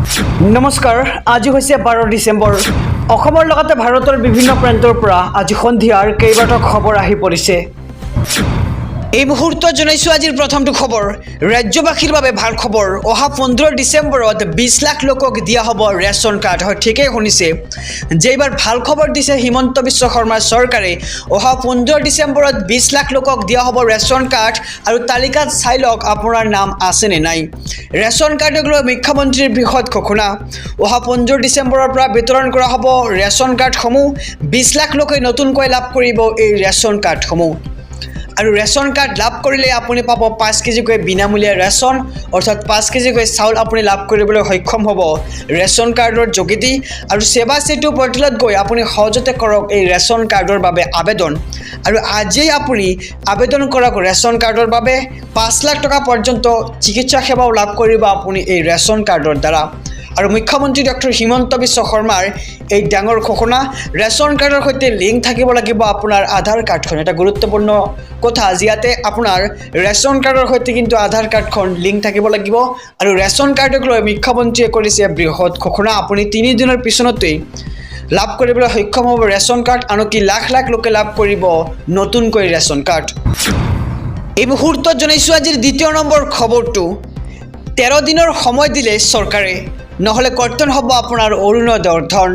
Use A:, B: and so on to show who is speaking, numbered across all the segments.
A: নমস্কাৰ, আজি হৈছে 12 ডিচেম্বৰ। অসমৰ লগতে ভাৰতৰ বিভিন্ন প্ৰান্তৰ পৰা আজি সন্ধিয়াৰ কেইবাটাও খবৰ আহি পৰিছে। এই মুহূৰ্তত জনাইছোঁ আজিৰ প্ৰথমটো খবৰ। ৰাজ্যবাসীৰ বাবে ভাল খবৰ। অহা 15 ডিচেম্বৰত 20 লাখ লোকক দিয়া হ'ব ৰেচন কাৰ্ড। হয়, ঠিকেই শুনিছে যে এইবাৰ ভাল খবৰ দিছে হিমন্ত বিশ্ব শৰ্মাৰ চৰকাৰে। অহা 15 ডিচেম্বৰত 20 লাখ লোকক দিয়া হ'ব ৰেচন কাৰ্ড আৰু তালিকাত চাই লওক আপোনাৰ নাম আছেনে নাই। ৰেচন কাৰ্ডক লৈ মুখ্যমন্ত্ৰীৰ বৃহৎ ঘোষণা। অহা 15 ডিচেম্বৰৰ পৰা বিতৰণ কৰা হ'ব ৰেচন কাৰ্ডসমূহ। 20 লাখ লোকে নতুনকৈ লাভ কৰিব এই ৰেচন কাৰ্ডসমূহ। আৰু ৰেচন কাৰ্ড লাভ কৰিলে আপুনি পাব 5 কেজিকৈ বিনামূলীয়া ৰেচন, অৰ্থাৎ 5 কেজিকৈ চাউল আপুনি লাভ কৰিবলৈ সক্ষম হ'ব ৰেচন কাৰ্ডৰ যোগেদি। আৰু সেৱা সেতু পৰ্টেলত গৈ আপুনি সহজতে কৰক এই ৰেচন কাৰ্ডৰ বাবে আবেদন। আৰু আজিয়েই আপুনি আবেদন কৰক ৰেচন কাৰ্ডৰ বাবে। 5 লাখ টকা পৰ্যন্ত চিকিৎসা সেৱাও লাভ কৰিব আপুনি এই ৰেচন কাৰ্ডৰ দ্বাৰা। আৰু মুখ্যমন্ত্ৰী ডক্টৰ হিমন্ত বিশ্ব শৰ্মাৰ এই ডাঙৰ ঘোষণা। ৰেচন কাৰ্ডৰ সৈতে লিংক থাকিব লাগিব আপোনাৰ আধাৰ কাৰ্ডখন। এটা গুৰুত্বপূৰ্ণ কথা, ইয়াতে আপোনাৰ ৰেচন কাৰ্ডৰ সৈতে কিন্তু আধাৰ কাৰ্ডখন লিংক থাকিব লাগিব। আৰু ৰেচন কাৰ্ডক লৈ মুখ্যমন্ত্ৰীয়ে কৰিছে বৃহৎ ঘোষণা। আপুনি 3 দিনৰ পিছতেই লাভ কৰিবলৈ সক্ষম হ'ব ৰেচন কাৰ্ড। আনকি লাখ লাখ লোকে লাভ কৰিব নতুনকৈ ৰেচন কাৰ্ড। এই মুহূৰ্তত জনাইছোঁ আজিৰ দ্বিতীয় নম্বৰ খবৰটো। 13 দিনৰ সময় দিলে চৰকাৰে, নহ'লে কৰ্তন হ'ব আপোনাৰ অৰুণোদয়ৰ ধন।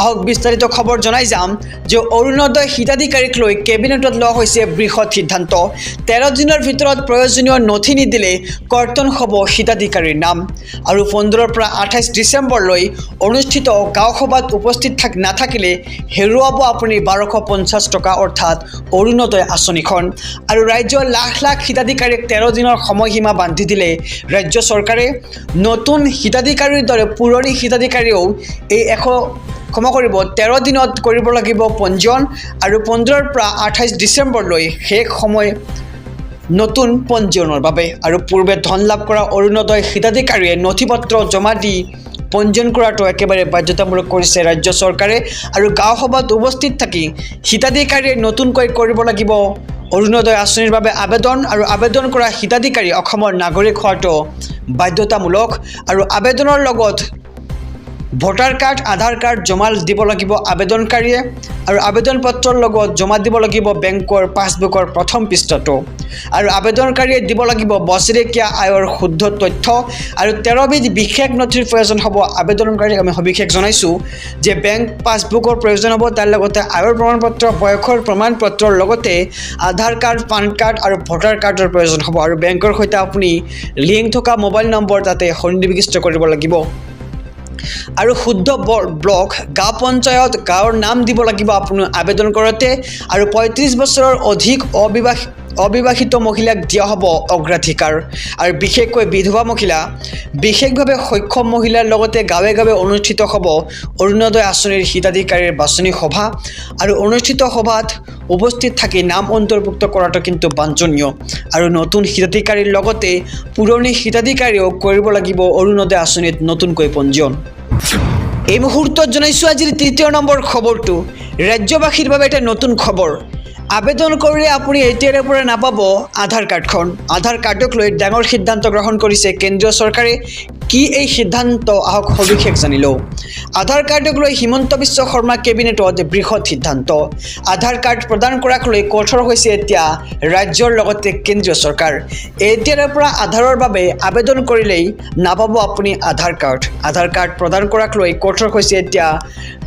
A: আহক বিস্তাৰিত খবৰ জনাই যাম যে অৰুণোদয় হিতাধিকাৰীক লৈ কেবিনেটত লোৱা হৈছে বৃহৎ সিদ্ধান্ত। 13 দিনৰ ভিতৰত প্ৰয়োজনীয় নথি নিদিলে কৰ্তন হ'ব হিতাধিকাৰীৰ নাম। আৰু 15ৰ পৰা 28 ডিচেম্বৰলৈ অনুষ্ঠিত গাঁও সভাত উপস্থিত নাথাকিলে হেৰুৱাব আপুনি 1250 টকা, অৰ্থাৎ অৰুণোদয় আঁচনিখন। আৰু ৰাজ্যৰ লাখ লাখ হিতাধিকাৰীক 13 দিনৰ সময়সীমা বান্ধি দিলে ৰাজ্য চৰকাৰে। নতুন হিতাধিকাৰীৰ দৰে পুৰণি হিতাধিকাৰীও এই 13 দিনত কৰিব লাগিব পঞ্জীয়ন। আৰু 15ৰ পৰা 28 ডিচেম্বৰলৈ শেষ সময় নতুন পঞ্জীয়নৰ বাবে। আৰু পূৰ্বে ধন লাভ কৰা অৰুণোদয় হিতাধিকাৰীয়ে নথি পত্ৰ জমা দি পঞ্জীয়ন কৰাটো একেবাৰে বাধ্যতামূলক কৰিছে ৰাজ্য চৰকাৰে। আৰু গাঁও সভাত উপস্থিত থাকি হিতাধিকাৰীয়ে নতুনকৈ কৰিব লাগিব অৰুণোদয় আঁচনিৰ বাবে আবেদন। আৰু আবেদন কৰা হিতাধিকাৰী অসমৰ নাগৰিক হোৱাটো বাধ্যতামূলক। আৰু আবেদনৰ লগত ভোটাৰ কাৰ্ড, আধাৰ কাৰ্ড জমা দিব লাগিব আবেদনকাৰীয়ে। আৰু আবেদন পত্ৰৰ লগত জমা দিব লাগিব বেংকৰ পাছবুকৰ প্ৰথম পৃষ্ঠাটো। আৰু আবেদনকাৰীয়ে দিব লাগিব বছৰেকীয়া আয়ৰ শুদ্ধ তথ্য। আৰু 13বিধ বিশেষ নথিৰ প্ৰয়োজন হ'ব আবেদনকাৰীক। আমি সবিশেষ জনাইছোঁ যে বেংক পাছবুকৰ প্ৰয়োজন হ'ব, তাৰ লগতে আয়ৰ প্ৰমাণপত্ৰ, বয়সৰ প্ৰমাণপত্ৰৰ লগতে আধাৰ কাৰ্ড, পান কাৰ্ড আৰু ভোটাৰ কাৰ্ডৰ প্ৰয়োজন হ'ব। আৰু বেংকৰ সৈতে আপুনি লিংক থকা মোবাইল নম্বৰ তাতে সন্নিৱিষ্ট কৰিব লাগিব। আৰু শুদ্ধ ব্লক, গাঁও পঞ্চায়ত, গাঁৱৰ নাম দিব লাগিব আপুনি আবেদন কৰোঁতে। আৰু 35 বছৰৰ অধিক অবিবাহিত মহিলাক দিয়া হ'ব অগ্ৰাধিকাৰ। আৰু বিশেষকৈ বিধৱা মহিলা, বিশেষভাৱে সক্ষম মহিলাৰ লগতে গাঁৱে গাঁৱে অনুষ্ঠিত হ'ব অৰুণোদয় আঁচনিৰ হিতাধিকাৰীৰ বাছনি সভা। আৰু অনুষ্ঠিত সভাত উপস্থিত থাকি নাম অন্তৰ্ভুক্ত কৰাটো কিন্তু বাঞ্ছনীয়। আৰু নতুন হিতাধিকাৰীৰ লগতে পুৰণি হিতাধিকাৰীও কৰিব লাগিব অৰুণোদয় আঁচনিত নতুনকৈ পঞ্জীয়ন। এই মুহূৰ্তত জনাইছোঁ আজিৰ তৃতীয় নম্বৰ খবৰটো। ৰাজ্যবাসীৰ বাবে এটা নতুন খবৰ। আবেদন কৰিলে আপুনি এতিয়াৰে পৰা নাপাব আধাৰ কাৰ্ডখন। আধাৰ কাৰ্ডক লৈ ডাঙৰ সিদ্ধান্ত গ্ৰহণ কৰিছে কেন্দ্ৰীয় চৰকাৰে। কি এই সিদ্ধান্ত, আহক সবিশেষ জানি লওঁ। আধাৰ কাৰ্ডক লৈ হিমন্ত বিশ্ব শৰ্মা কেবিনেটত বৃহৎ সিদ্ধান্ত। আধাৰ কাৰ্ড প্ৰদান কৰাক লৈ কঠোৰ হৈছে এতিয়া ৰাজ্যৰ লগতে কেন্দ্ৰীয় চৰকাৰ। এতিয়াৰে পৰা আধাৰৰ বাবে আবেদন কৰিলেই নাপাব আপুনি আধাৰ কাৰ্ড। আধাৰ কাৰ্ড প্ৰদান কৰাক লৈ কঠোৰ হৈছে এতিয়া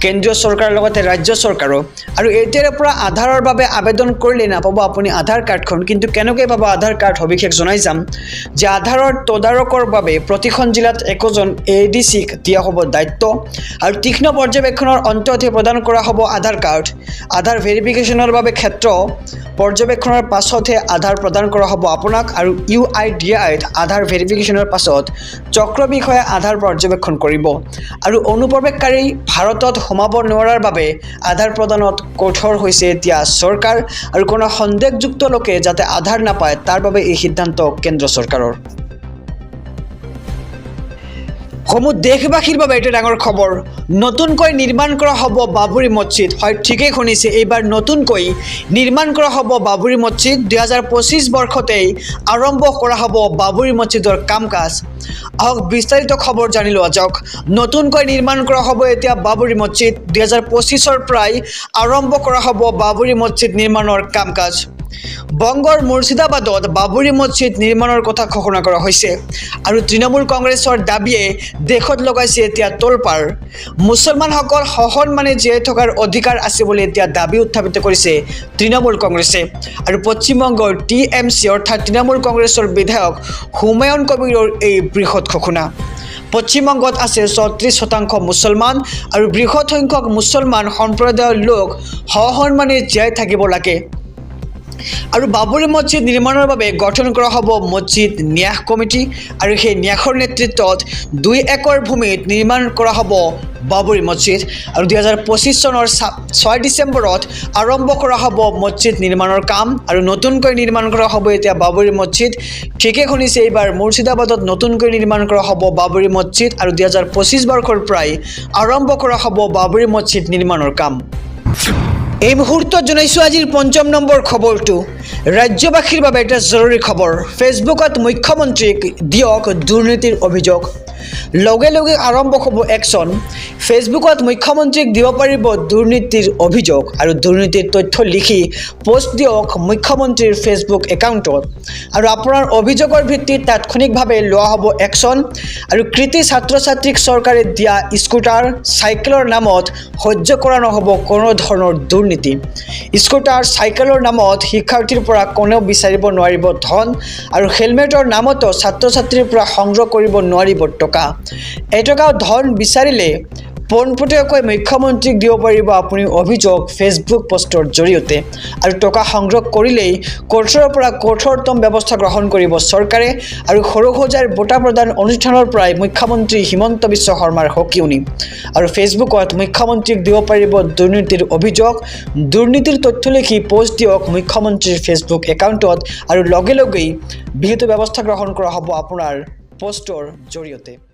A: কেন্দ্ৰীয় চৰকাৰৰ লগতে ৰাজ্য চৰকাৰো। আৰু এতিয়াৰে পৰা আধাৰৰ বাবে আবেদন কৰিলে নাপাব আপুনি আধাৰ কাৰ্ডখন। কিন্তু কেনেকৈ পাব আধাৰ কাৰ্ড, সবিশেষ জনাই যাম যে আধাৰৰ তদাৰকৰ বাবে প্ৰতিখন জিলাত একোজন ADCক দিয়া হ'ব দায়িত্ব। আৰু তীক্ষ্ণ পৰ্যবেক্ষণৰ অন্ততহে প্ৰদান কৰা হ'ব আধাৰ কাৰ্ড। আধাৰ ভেৰিফিকেশ্যনৰ বাবে ক্ষেত্ৰ পৰ্যবেক্ষণৰ পাছতহে আধাৰ প্ৰদান কৰা হ'ব আপোনাক। আৰু UIDAIত আধাৰ ভেৰিফিকেশ্যনৰ পাছত চক্ৰ বিষয়ে আধাৰ পৰ্যবেক্ষণ কৰিব। আৰু অনুপ্ৰৱেশকাৰী ভাৰতত সোমাব নোৱাৰাৰ বাবে আধাৰ প্ৰদানত কঠোৰ হৈছে এতিয়া চৰকাৰ। আৰু কোনো সন্দেহযুক্ত লোকে যাতে আধাৰ নাপায় তাৰ বাবে এই সিদ্ধান্ত কেন্দ্ৰ চৰকাৰৰ। সমূহ দেশবাসীৰ বাবে এটা ডাঙৰ খবৰ নতুনকৈ নিৰ্মাণ কৰা হ'ব বাবৰি মছজিদ হয় ঠিকই শুনিছে এইবাৰ নতুনকৈ নিৰ্মাণ কৰা হ'ব বাবৰি মছজিদ 2025 বৰ্ষতেই আৰম্ভ কৰা হ'ব বাবৰি মছজিদৰ কাম-কাজ আহক বিস্তাৰিত খবৰ জানি লোৱা যাওক নতুনকৈ নিৰ্মাণ কৰা হ'ব এতিয়া বাবৰি মছজিদ 2025 পৰাই আৰম্ভ কৰা হ'ব বাবৰি মছজিদ নিৰ্মাণৰ কাম-কাজ বংগৰ মুৰ্ছিদাবাদত বাবৰি মছজিদ নিৰ্মাণৰ কথা ঘোষণা কৰা হৈছে আৰু তৃণমূল কংগ্ৰেছৰ দাবীয়ে দেশত লগাইছে এতিয়া তোলপাৰ মুছলমানসকল সহনমানে জীয়াই থকাৰ অধিকাৰ আছে বুলি এতিয়া দাবী উত্থাপিত কৰিছে তৃণমূল কংগ্ৰেছে আৰু পশ্চিমবংগৰ টিএমচি অৰ্থাৎ তৃণমূল কংগ্ৰেছৰ বিধায়ক হুমায়ুন কবিৰৰ এই বৃহৎ ঘোষণা পশ্চিমবংগত আছে 34% মুছলমান আৰু বৃহৎ সংখ্যক মুছলমান সম্প্ৰদায়ৰ লোক সহনমানে জীয়াই থাকিব লাগে আৰু বাবৰি মছজিদ নিৰ্মাণৰ বাবে গঠন কৰা হ'ব মছজিদ ন্যাস কমিটি আৰু সেই ন্যাসৰ নেতৃত্বত 2 একৰ ভূমিত নিৰ্মাণ কৰা হ'ব বাবৰি মছজিদ আৰু 2025 চনৰ 6 ডিচেম্বৰত আৰম্ভ কৰা হ'ব মছজিদ নিৰ্মাণৰ কাম আৰু নতুনকৈ নিৰ্মাণ কৰা হ'ব এতিয়া বাবৰি মছজিদ ঠিকই শুনিছে এইবাৰ মুৰ্ছিদাবাদত নতুনকৈ নিৰ্মাণ কৰা হ'ব বাবৰি মছজিদ আৰু 2025 বৰ্ষৰ পৰাই আৰম্ভ কৰা হ'ব বাবৰি মছজিদ নিৰ্মাণৰ কাম এই মুহূৰ্তত জনাইছোঁ আজিৰ 5 নম্বৰ খবৰটো ৰাজ্যবাসীৰ বাবে এটা জৰুৰী খবৰ ফেচবুকত মুখ্যমন্ত্ৰীক দিয়ক দুৰ্নীতিৰ অভিযোগ লগে লগে আৰম্ভ হ'ব একশ্যন ফেচবুকত মুখ্যমন্ত্ৰীক দিব পাৰিব দুৰ্নীতিৰ অভিযোগ আৰু দুৰ্নীতিৰ তথ্য লিখি পোষ্ট দিয়ক মুখ্যমন্ত্ৰীৰ ফেচবুক একাউণ্টত আৰু আপোনাৰ অভিযোগৰ ভিত্তিত তাৎক্ষণিকভাৱে লোৱা হ'ব একশ্যন আৰু কৃতি ছাত্ৰ ছাত্ৰীক চৰকাৰে দিয়া স্কুটাৰ চাইকেলৰ নামত সহ্য কৰা নহ'ব কোনো ধৰণৰ দুৰ্নীতি স্কুটাৰ চাইকেলৰ নামত শিক্ষাৰ্থীৰ পৰা কোনেও বিচাৰিব নোৱাৰিব ধন আৰু হেলমেটৰ নামতো ছাত্ৰ ছাত্ৰীৰ পৰা সংগ্ৰহ কৰিব নোৱাৰিব টকা এটকাও ধন বিচাৰিলে পোনপটীয়াকৈ মুখ্যমন্ত্ৰীক দিব পাৰিব আপুনি অভিযোগ ফেচবুক পোষ্টৰ জৰিয়তে আৰু টকা সংগ্ৰহ কৰিলেই কঠোৰৰ পৰা কঠোৰতম ব্যৱস্থা গ্ৰহণ কৰিব চৰকাৰে আৰু সৰুসজাইৰ বঁটা প্ৰদান অনুষ্ঠানৰ পৰাই মুখ্যমন্ত্ৰী হিমন্ত বিশ্ব শৰ্মাৰ সকিয়নি আৰু ফেচবুকত মুখ্যমন্ত্ৰীক দিব পাৰিব দুৰ্নীতিৰ অভিযোগ দুৰ্নীতিৰ তথ্য লিখি পোষ্ট দিয়ক মুখ্যমন্ত্ৰীৰ ফেচবুক একাউণ্টত আৰু লগে লগেই বিহিত ব্যৱস্থা গ্ৰহণ কৰা হ'ব আপোনাৰ পোষ্টৰ জৰিয়তে